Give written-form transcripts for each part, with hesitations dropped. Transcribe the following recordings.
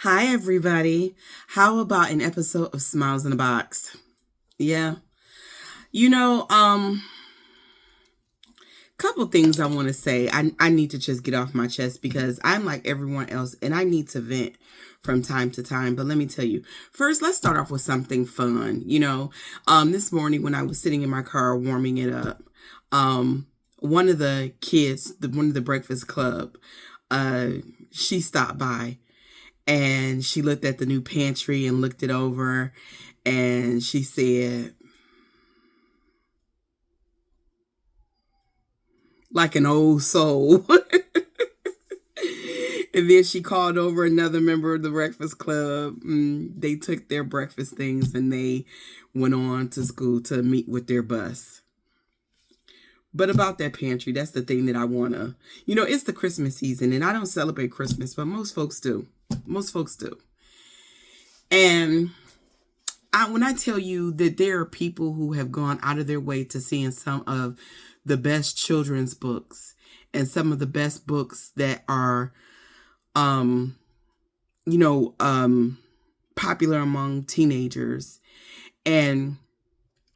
Hi, everybody. How about an episode of Smiles in a Box? Yeah. You know, couple things I want to say. I need to just get off my chest because I'm like everyone else and I need to vent from time to time. But let me tell you, first, let's start off with something fun. This morning when I was sitting in my car warming it up, one of the kids, one of the Breakfast Club, she stopped by and she looked at the new pantry and looked it over and she said, like an old soul. And then she called over another member of the Breakfast Club. They took their breakfast things and they went on to school to meet with their bus. But about that pantry, that's the thing that I want to, it's the Christmas season and I don't celebrate Christmas, but most folks do. Most folks do. And when I tell you that there are people who have gone out of their way to seeing some of the best children's books and some of the best books that are, popular among teenagers. And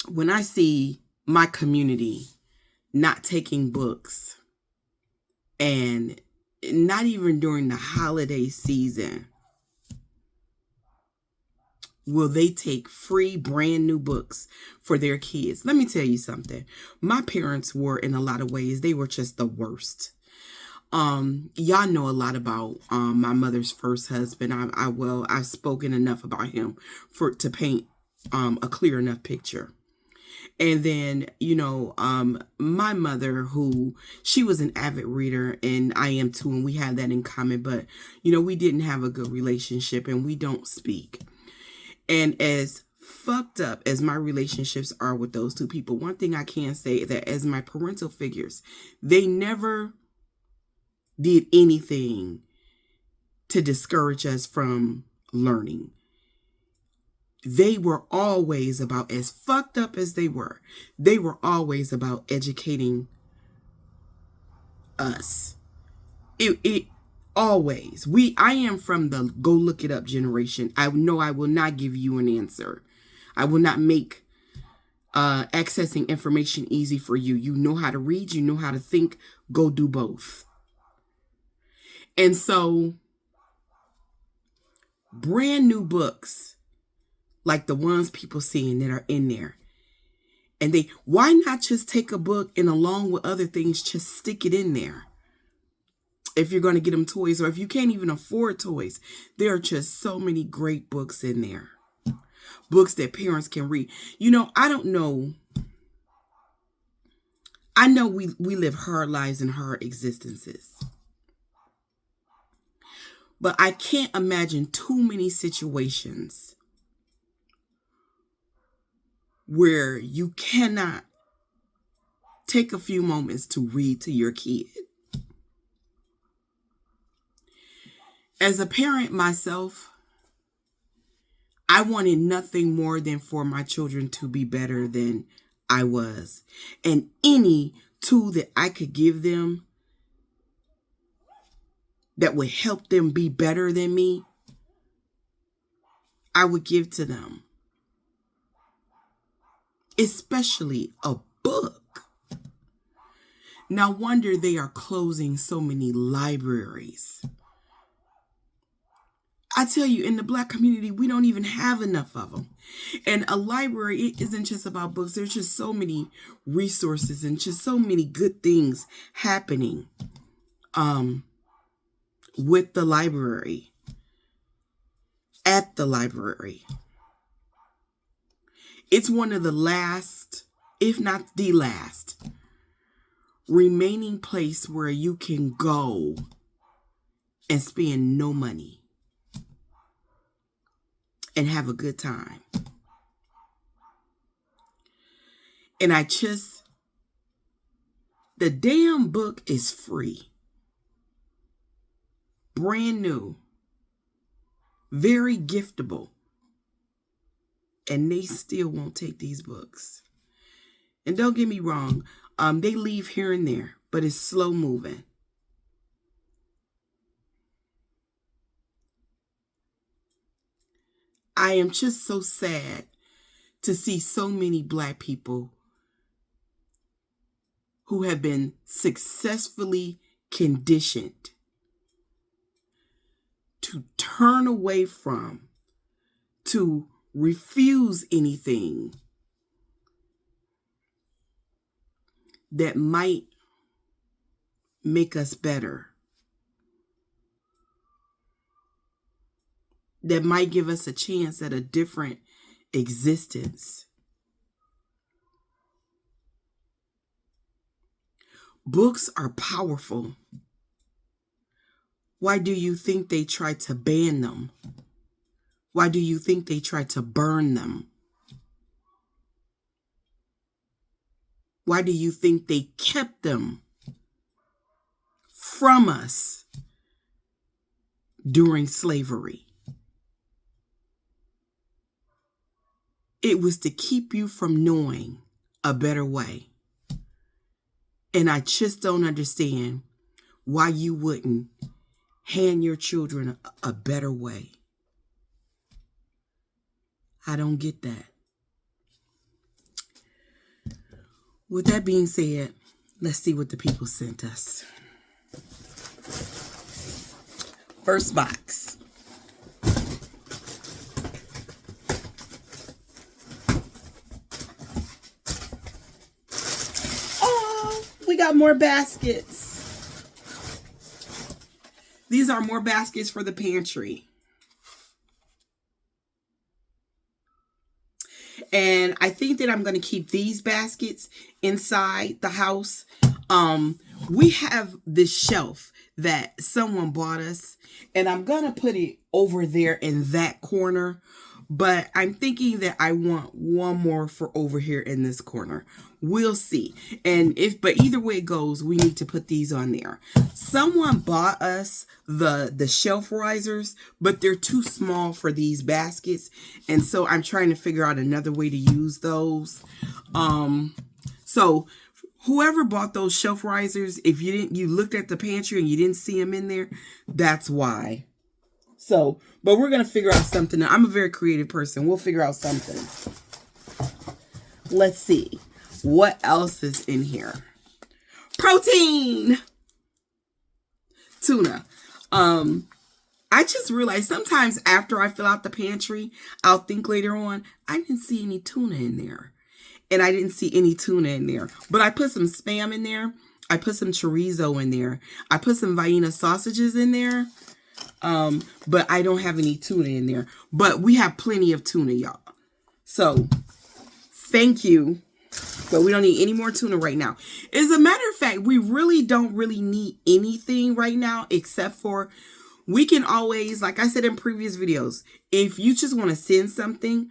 when I see my community not taking books and not even during the holiday season will they take free brand new books for their kids. Let me tell you something. My parents were, in a lot of ways, they were just the worst. Y'all know a lot about my mother's first husband. I've spoken enough about him to paint a clear enough picture. And then, my mother, who she was an avid reader, and I am too, and we have that in common, but, we didn't have a good relationship and we don't speak. And as fucked up as my relationships are with those two people, one thing I can say is that as my parental figures, they never did anything to discourage us from learning. They were always about, as fucked up as they were always about educating us. It always. I am from the go look it up generation. I know I will not give you an answer. I will not make accessing information easy for you. You know how to read, you know how to think, go do both. And so, brand new books, like the ones people seeing that are in there. And why not just take a book and along with other things, just stick it in there? If you're going to get them toys, or if you can't even afford toys, there are just so many great books in there. Books that parents can read. I don't know. I know we live hard lives and hard existences. But I can't imagine too many situations where you cannot take a few moments to read to your kid. As a parent myself, I wanted nothing more than for my children to be better than I was. And any tool that I could give them that would help them be better than me, I would give to them. Especially a book. No wonder they are closing so many libraries. I tell you, in the Black community, we don't even have enough of them. And a library, it isn't just about books. There's just so many resources and just so many good things happening with the library, at the library. It's one of the last, if not the last, remaining place where you can go and spend no money and have a good time. And the damn book is free. Brand new. Very giftable. And they still won't take these books. And don't get me wrong, they leave here and there, but it's slow moving. I am just so sad to see so many Black people who have been successfully conditioned to turn away from, to refuse anything that might make us better, that might give us a chance at a different existence. Books are powerful. Why do you think they tried to ban them? Why do you think they tried to burn them? Why do you think they kept them from us during slavery? It was to keep you from knowing a better way. And I just don't understand why you wouldn't hand your children a better way. I don't get that. With that being said, let's see what the people sent us. First box. Oh, we got more baskets. These are more baskets for the pantry. And I think that I'm going to keep these baskets inside the house. We have this shelf that someone bought us, and I'm going to put it over there in that corner. But I'm thinking that I want one more for over here in this corner. We'll see. But either way it goes, we need to put these on there. Someone bought us the shelf risers, but they're too small for these baskets. And so I'm trying to figure out another way to use those. So whoever bought those shelf risers, if you looked at the pantry and you didn't see them in there, that's why. So, but we're going to figure out something. I'm a very creative person. We'll figure out something. Let's see. What else is in here? Protein! Tuna. I just realized sometimes after I fill out the pantry, I'll think later on, I didn't see any tuna in there. And I didn't see any tuna in there. But I put some Spam in there. I put some chorizo in there. I put some Vienna sausages in there. But I don't have any tuna in there. But we have plenty of tuna, y'all. So, thank you. But we don't need any more tuna right now. As a matter of fact, we really don't need anything right now, except for we can always, like I said in previous videos, if you just want to send something,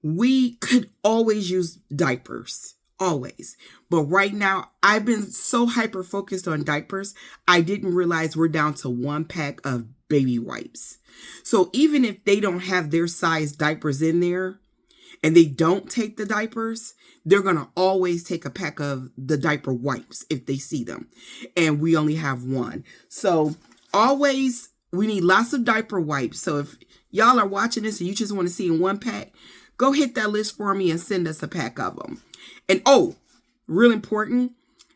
we could always use diapers. Always. But right now, I've been so hyper focused on diapers, I didn't realize we're down to 1 pack of baby wipes. So even if they don't have their size diapers in there and they don't take the diapers, they're going to always take a pack of the diaper wipes if they see them. And we only have 1. So always, we need lots of diaper wipes. So if y'all are watching this and you just want to see in 1 pack, go hit that list for me and send us a pack of them. And oh, real important,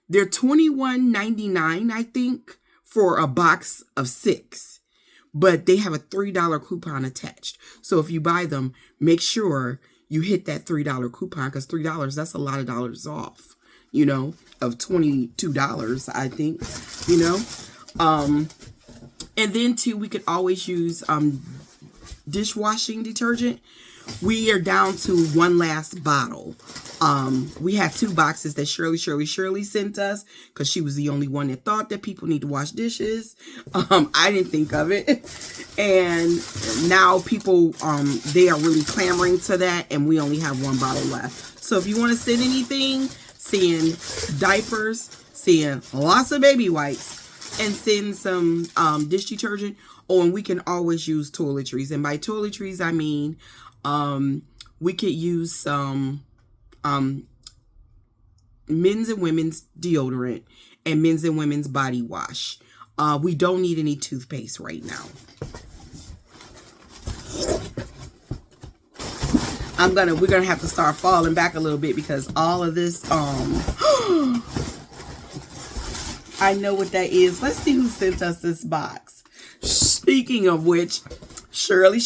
they're $21.99, I think, for a box of 6. But they have a $3 coupon attached. So if you buy them, make sure you hit that $3 coupon, because $3, that's a lot of dollars off, of $22, I think, And then too, we could always use dishwashing detergent. We are down to 1 last bottle. We had 2 boxes that Shirley sent us because she was the only one that thought that people need to wash dishes. I didn't think of it. And now people, they are really clamoring to that, and we only have 1 bottle left. So if you want to send anything, send diapers, send lots of baby wipes, and send some dish detergent. Oh, and we can always use toiletries. And by toiletries, I mean, we could use some men's and women's deodorant and men's and women's body wash. We don't need any toothpaste right now. We're gonna have to start falling back a little bit because all of this, I know what that is. Let's see who sent us this box. Speaking of which, Shirley.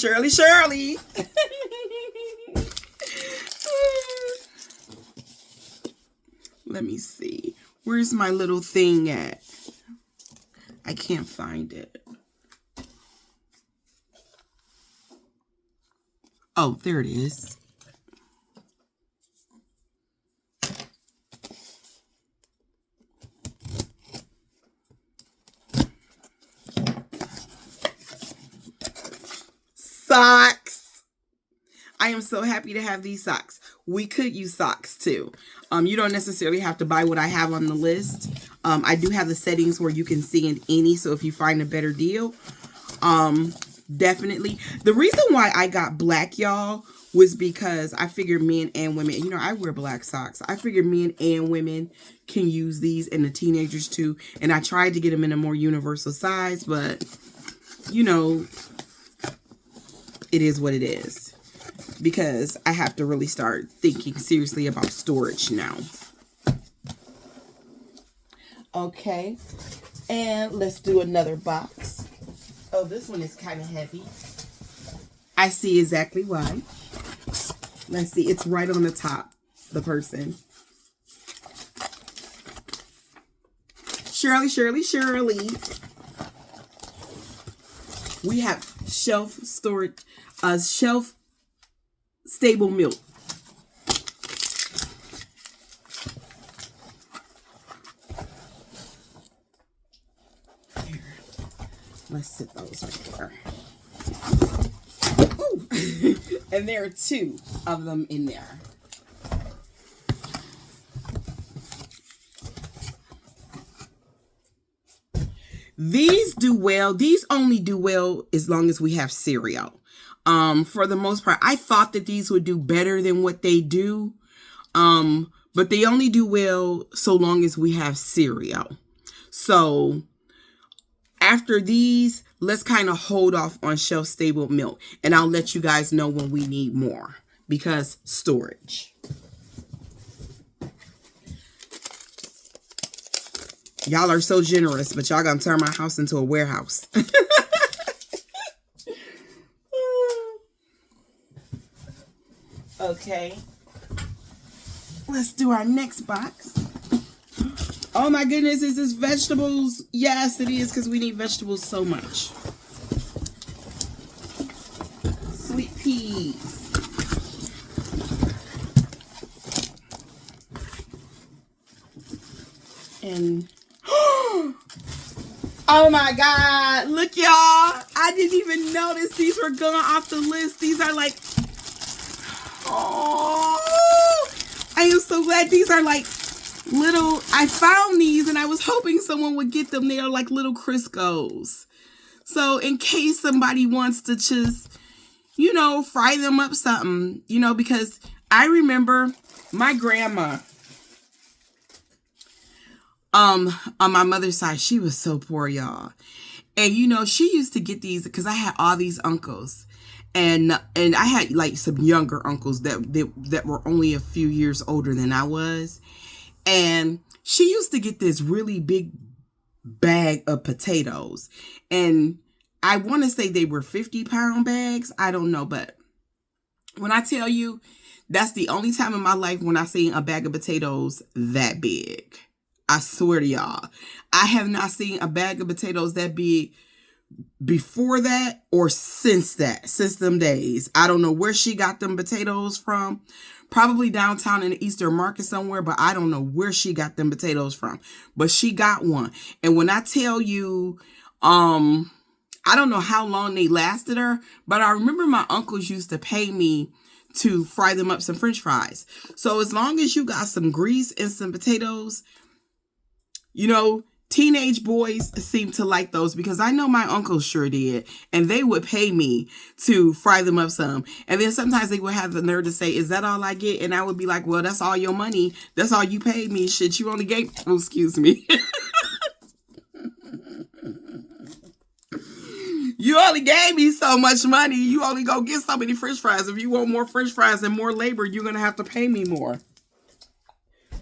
Let me see. Where's my little thing at? I can't find it. Oh, there it is. Socks. I am so happy to have these socks. We could use socks too. You don't necessarily have to buy what I have on the list. I do have the settings where you can see in any, so if you find a better deal, definitely. The reason why I got black, y'all, was because I figured men and women, you know, I wear black socks. I figured men and women can use these, and the teenagers too. And I tried to get them in a more universal size, but you know, it is what it is, because I have to really start thinking seriously about storage now. Okay, and let's do another box. Oh, this one is kind of heavy. I see exactly why. Let's see, it's right on the top, the person. Shirley. We have shelf stable milk. Here. Let's sit those right there. Ooh. And there are 2 of them in there. These do well. These only do well as long as we have cereal. For the most part, I thought that these would do better than what they do. But they only do well so long as we have cereal. So after these, let's kind of hold off on shelf stable milk, and I'll let you guys know when we need more, because storage. Y'all are so generous, but y'all gonna turn my house into a warehouse. Okay. Let's do our next box. Oh my goodness, is this vegetables? Yes, it is, because we need vegetables so much. Sweet peas. And oh my God, look y'all, I didn't even notice these were going off the list. These are like, oh, I am so glad these are like little, I found these and I was hoping someone would get them. They are like little Crisco's. So in case somebody wants to just, you know, fry them up something, you know, because I remember my grandma, on my mother's side, she was so poor, y'all. And, you know, she used to get these because I had all these uncles. And I had like some younger uncles that were only a few years older than I was. And she used to get this really big bag of potatoes. And I want to say they were 50-pound bags. I don't know. But when I tell you, that's the only time in my life when I seen a bag of potatoes that big. I swear to y'all, I have not seen a bag of potatoes that big before that or since them days. I don't know where she got them potatoes from. Probably downtown in the Eastern Market somewhere, but I don't know where she got them potatoes from. But she got one. And when I tell you, I don't know how long they lasted her, but I remember my uncles used to pay me to fry them up some French fries. So as long as you got some grease and some potatoes, you know, teenage boys seem to like those, because I know my uncles sure did. And they would pay me to fry them up some. And then sometimes they would have the nerve to say, is that all I get? And I would be like, well, that's all your money. That's all you paid me. Shit, you only gave, oh, excuse me. You only gave me so much money. You only go get so many french fries. If you want more french fries and more labor, you're going to have to pay me more.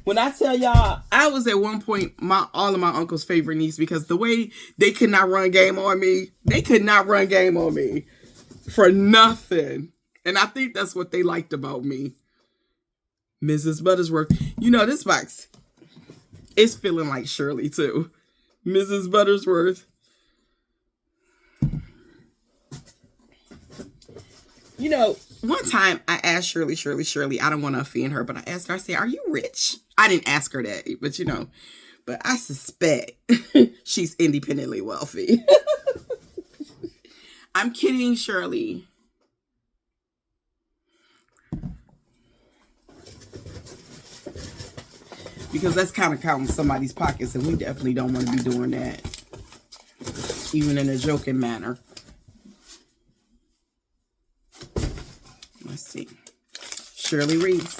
When I tell y'all, I was at one point all of my uncle's favorite niece because the way they could not run game on me, they could not run game on me for nothing. And I think that's what they liked about me. Mrs. Buttersworth. You know, this box is feeling like Shirley too. Mrs. Buttersworth. You know, one time I asked Shirley, I don't want to offend her, but I asked her, I said, are you rich? I didn't ask her that, but you know, but I suspect she's independently wealthy. I'm kidding, Shirley. Because that's kind of counting somebody's pockets, and we definitely don't want to be doing that, even in a joking manner. Let's see. Shirley Reese.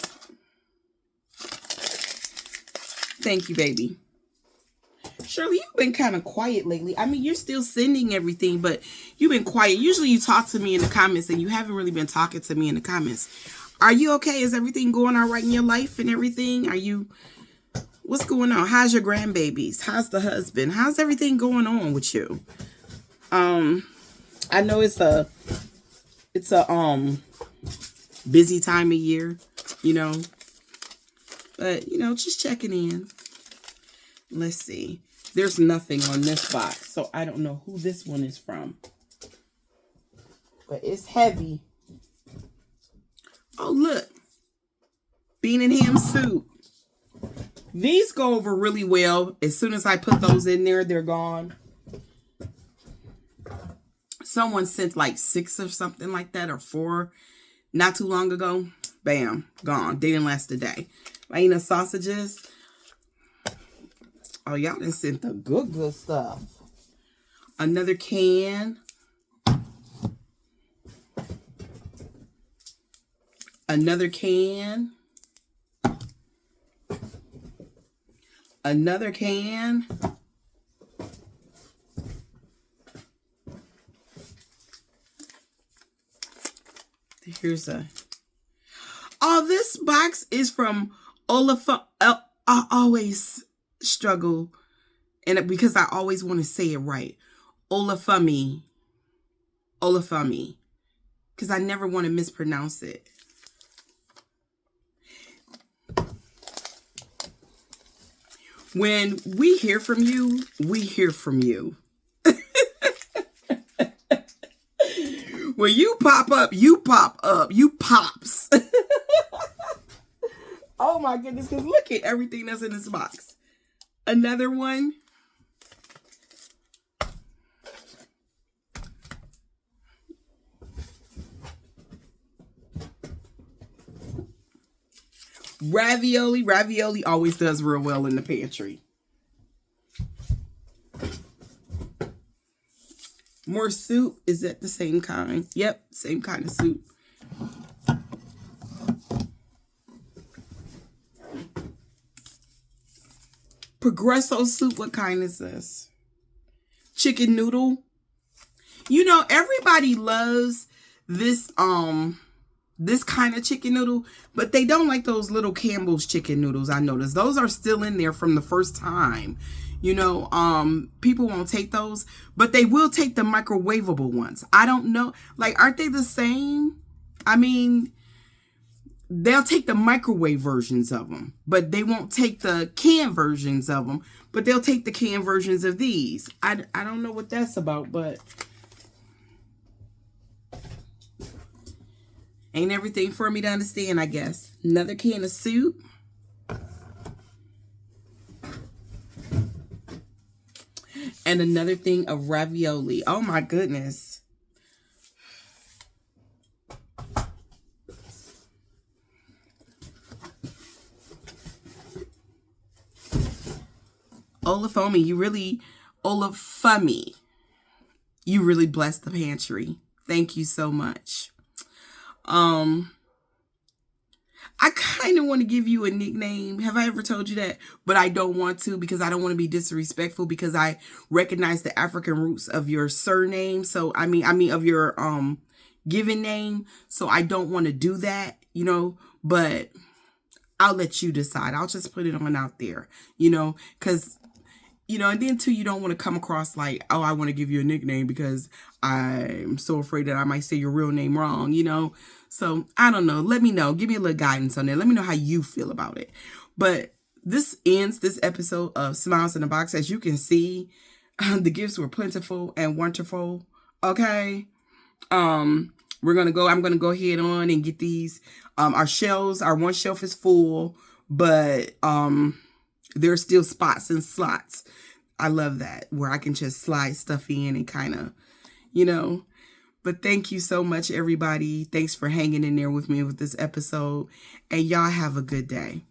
Thank you, baby. Shirley, you've been kind of quiet lately. I mean, you're still sending everything, but you've been quiet. Usually you talk to me in the comments, and you haven't really been talking to me in the comments. Are you okay? Is everything going all right in your life and everything? What's going on? How's your grandbabies? How's the husband? How's everything going on with you? I know it's a busy time of year, you know, but you know, just checking in. Let's see. There's nothing on this box, so I don't know who this one is from, but it's heavy. Oh, look. Bean and ham soup. These go over really well. As soon as I put those in there, they're gone. Someone sent like 6 or something like that, or 4 not too long ago. Bam, gone. They didn't last a day. Vienna sausages. Oh, y'all done sent the good stuff. Another can. Another can. Another can. Here's oh, this box is from Olaf. I always struggle, and because I always want to say it right. Olafumi. Because I never want to mispronounce it. When we hear from you, we hear from you. When you pop up, you pop up. You pops. Oh my goodness, because look at everything that's in this box. Another one. Ravioli. Ravioli always does real well in the pantry. More soup. Is that the same kind? Yep, same kind of soup. Progresso soup. What kind is this? Chicken noodle. You know, everybody loves this this kind of chicken noodle, but they don't like those little Campbell's chicken noodles. I noticed those are still in there from the first time. You know, people won't take those, but they will take the microwavable ones. I don't know. Like, aren't they the same? I mean, they'll take the microwave versions of them, but they won't take the canned versions of them, but they'll take the canned versions of these. I don't know what that's about, but ain't everything for me to understand, I guess. Another can of soup. And another thing of ravioli. Oh my goodness. Olafumi, you really blessed the pantry. Thank you so much. I kind of want to give you a nickname. Have I ever told you that? But I don't want to, because I don't want to be disrespectful, because I recognize the African roots of your surname. So I mean of your given name. So I don't want to do that, but I'll let you decide. I'll just put it on out there, because and then too, you don't want to come across like, oh, I want to give you a nickname because I'm so afraid that I might say your real name wrong, So I don't know. Let me know. Give me a little guidance on that. Let me know how you feel about it. But this ends this episode of Smiles in a Box. As you can see, the gifts were plentiful and wonderful. Okay. I'm going to go ahead on and get these. Our shelves, our one shelf is full, but there's still spots and slots. I love that, where I can just slide stuff in and kind of, But thank you so much, everybody. Thanks for hanging in there with me with this episode. And y'all have a good day.